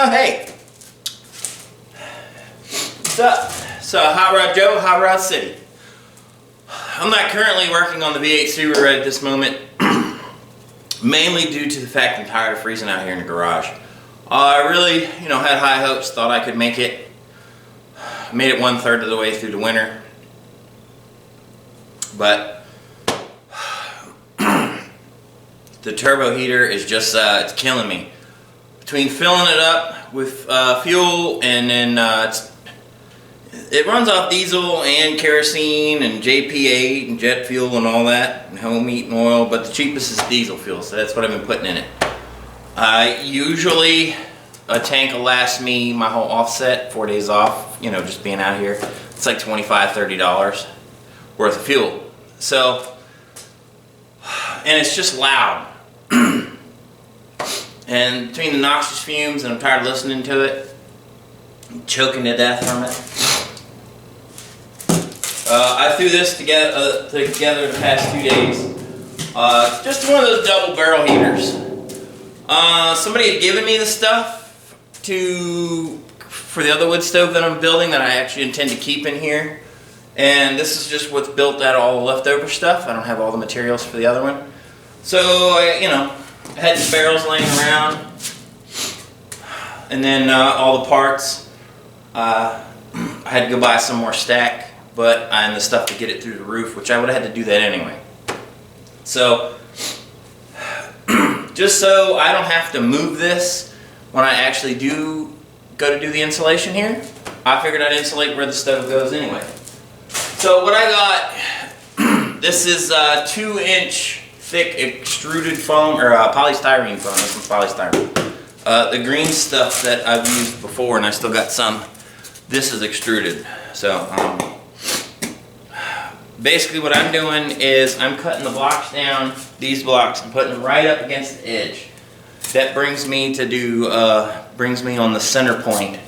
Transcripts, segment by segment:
Oh, hey. What's up? So, Hot Rod Joe, Hot Rod City. I'm not currently working on the V8 Super Red at this moment, mainly due to the fact I'm tired of freezing out here in the garage. I really, had high hopes, thought I could make it. Made it 1/3 of the way through the winter. But the turbo heater is just, it's killing me. Between filling it up with fuel and then it runs off diesel and kerosene and JP8 and jet fuel and all that and home heating oil, but the cheapest is diesel fuel, so that's what I've been putting in it. Usually a tank will last me my whole offset, 4 days off, just being out here. It's like $25–30 worth of fuel. So, and it's just loud. And between the noxious fumes, and I'm tired of listening to it, I'm choking to death from it. I threw this together the past 2 days. Just one of those double barrel heaters. Somebody had given me the stuff for the other wood stove that I'm building that I actually intend to keep in here. And this is just what's built out of all the leftover stuff. I don't have all the materials for the other one. So, I had these barrels laying around. And then all the parts. I had to go buy some more stack. And the stuff to get it through the roof, which I would have had to do that anyway. So, just so I don't have to move this when I actually do go to do the insulation here, I figured I'd insulate where the stove goes anyway. So what I got, this is 2-inch thick extruded foam, or polystyrene foam. This one's polystyrene. The green stuff that I've used before, and I still got some, this is extruded. So, basically what I'm doing is I'm cutting the blocks down, these blocks, and putting them right up against the edge. That brings me on the center point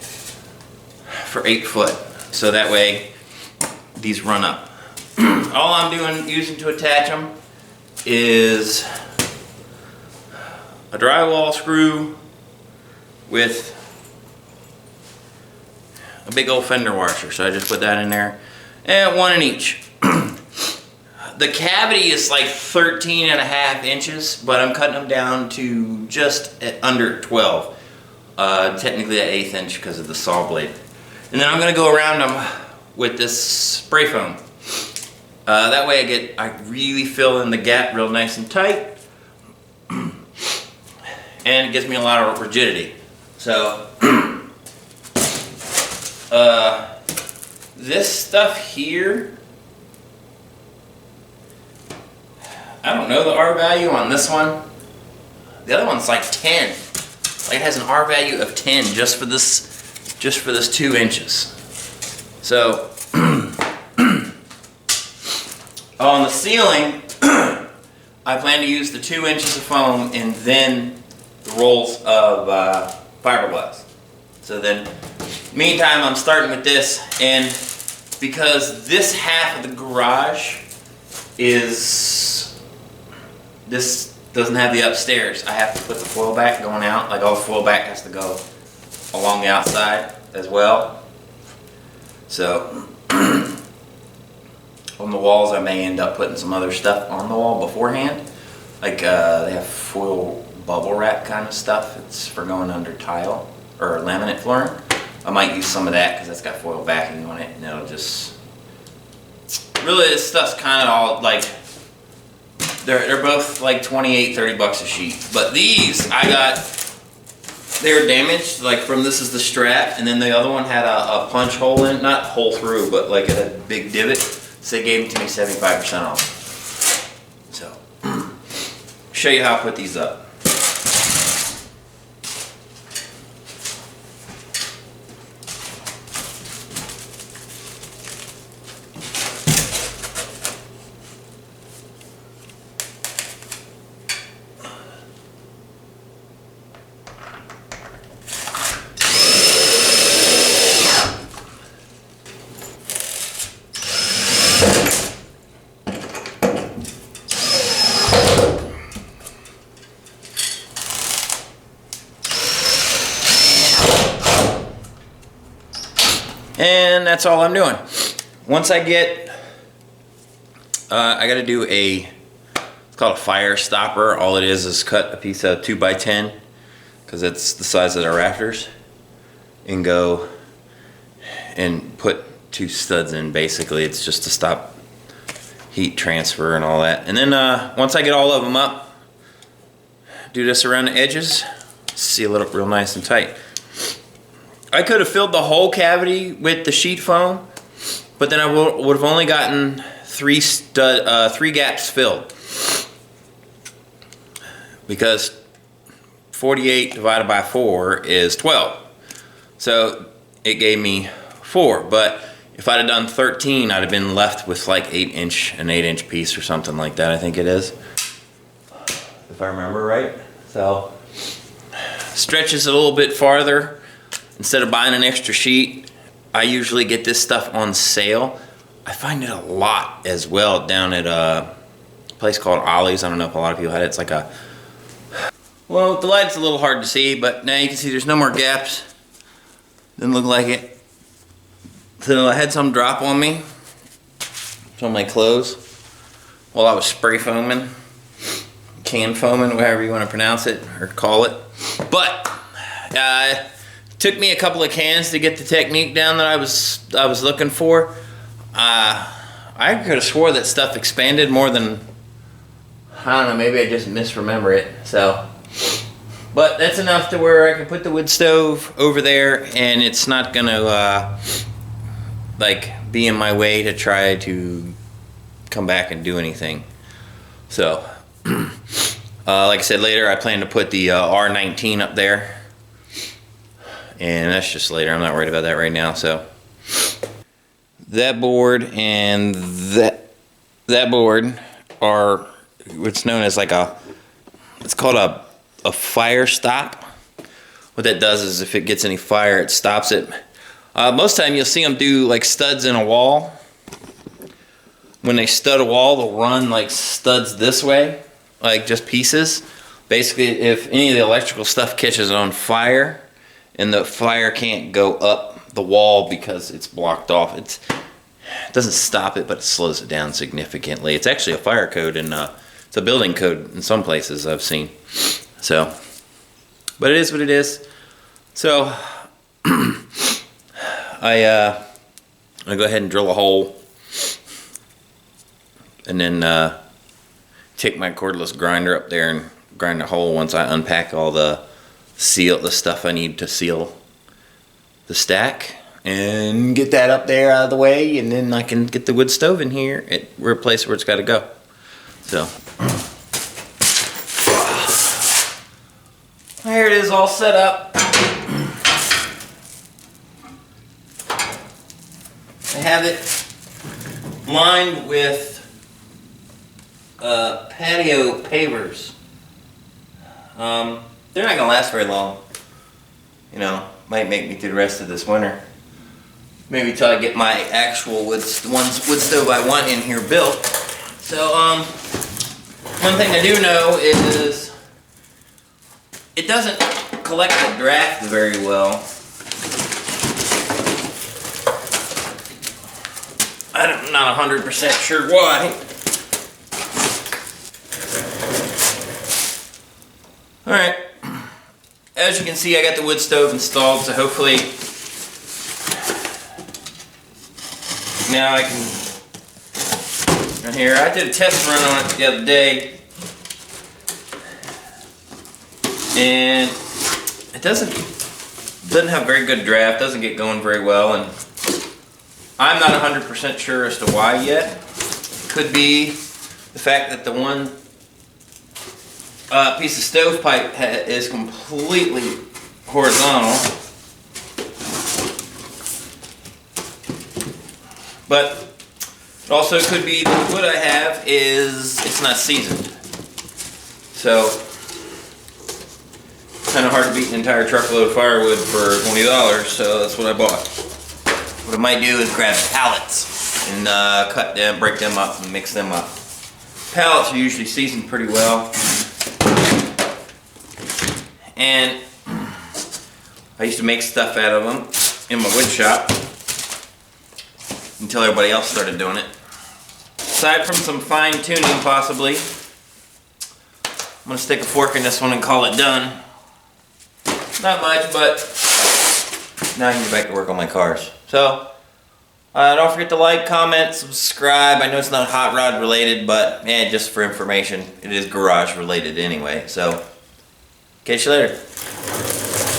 for 8 foot. So that way these run up. All I'm using to attach them is a drywall screw with a big old fender washer. So I just put that in there, and 1 in each. The cavity is like 13.5 inches, but I'm cutting them down to just at under 12. Technically at 1/8 inch because of the saw blade. And then I'm going to go around them with this spray foam. That way I really fill in the gap real nice and tight. And it gives me a lot of rigidity. So, this stuff here, I don't know the R value on this one. The other one's like 10. Like it has an R value of 10 just for this 2 inches. So on the ceiling, I plan to use the 2 inches of foam and then the rolls of fiberglass. So then, meantime, I'm starting with this, and because this half of the garage this doesn't have the upstairs, I have to put the foil back going out. Like all the foil back has to go along the outside as well. So on the walls I may end up putting some other stuff on the wall beforehand. Like they have foil bubble wrap kind of stuff. It's for going under tile or laminate flooring. I might use some of that because that's got foil backing on it, and it'll just... Really, this stuff's kind of all like... They're both like $28–30 a sheet. But these, they were damaged, like from this is the strap, and then the other one had a punch hole in it, not hole through, but like it had a big divot. So they gave them to me 75% off. So, show you how I put these up. that's all I'm doing. Once I get, I gotta do it's called a fire stopper. All it is cut a piece of 2x10, because it's the size of the rafters, and go and put 2 studs in. Basically, it's just to stop heat transfer and all that. And then once I get all of them up, do this around the edges, seal it up real nice and tight. I could have filled the whole cavity with the sheet foam, but then I would have only gotten 3 gaps filled, because 48 divided by 4 is 12. So it gave me 4, but if I'd have done 13, I'd have been left with like an 8-inch piece or something like that, I think it is, if I remember right. So stretches it a little bit farther. Instead of buying an extra sheet, I usually get this stuff on sale. I find it a lot as well down at a place called Ollie's. I don't know if a lot of people had it. It's like a, well, the light's a little hard to see, but now you can see there's no more gaps. Didn't look like it. So I had some drop on me, some of my clothes, while I was spray foaming, can foaming, whatever you want to pronounce it or call it. But took me a couple of cans to get the technique down that I was looking for. I could have swore that stuff expanded more than, I don't know, maybe I just misremember it. So, but that's enough to where I can put the wood stove over there, and it's not gonna like be in my way to try to come back and do anything. So, like I said, later I plan to put the R19 up there. And that's just later. I'm not worried about that right now. So that board and that board are what's known as like it's called a fire stop. What that does is if it gets any fire, it stops it. Most time you'll see them do like studs in a wall. When they stud a wall, they'll run like studs this way, like just pieces. Basically, if any of the electrical stuff catches on fire, and the fire can't go up the wall because it's blocked off. It doesn't stop it, but it slows it down significantly. It's actually a fire code, and it's a building code in some places I've seen. So, but it is what it is. So, I'm gonna go ahead and drill a hole, and then take my cordless grinder up there and grind a hole once I unpack all the stuff I need to seal the stack, and get that up there out of the way, and then I can get the wood stove in here at a place where it's got to go. So here it is, all set up. I have it lined with patio pavers. They're not gonna last very long. You know, might make me through the rest of this winter. Maybe till I get my actual wood stove I want in here built. So, one thing I do know is it doesn't collect the draft very well. I'm not 100% sure why. Alright, as you can see, I got the wood stove installed, so hopefully now I can, right here, I did a test run on it the other day, and it doesn't have very good draft, doesn't get going very well, and I'm not 100% sure as to why yet. Could be the fact that the one piece of stovepipe is completely horizontal, but it also could be that the wood I have it's not seasoned, so kind of hard to beat an entire truckload of firewood for $20, so that's what I bought. What I might do is grab pallets and cut them, break them up, and mix them up. Pallets are usually seasoned pretty well. And I used to make stuff out of them in my wood shop. until everybody else started doing it. Aside from some fine tuning possibly, I'm gonna stick a fork in this one and call it done. Not much, but now I can get back to work on my cars. So, don't forget to like, comment, subscribe. I know it's not hot rod related, but just for information, it is garage related anyway. So, catch you later.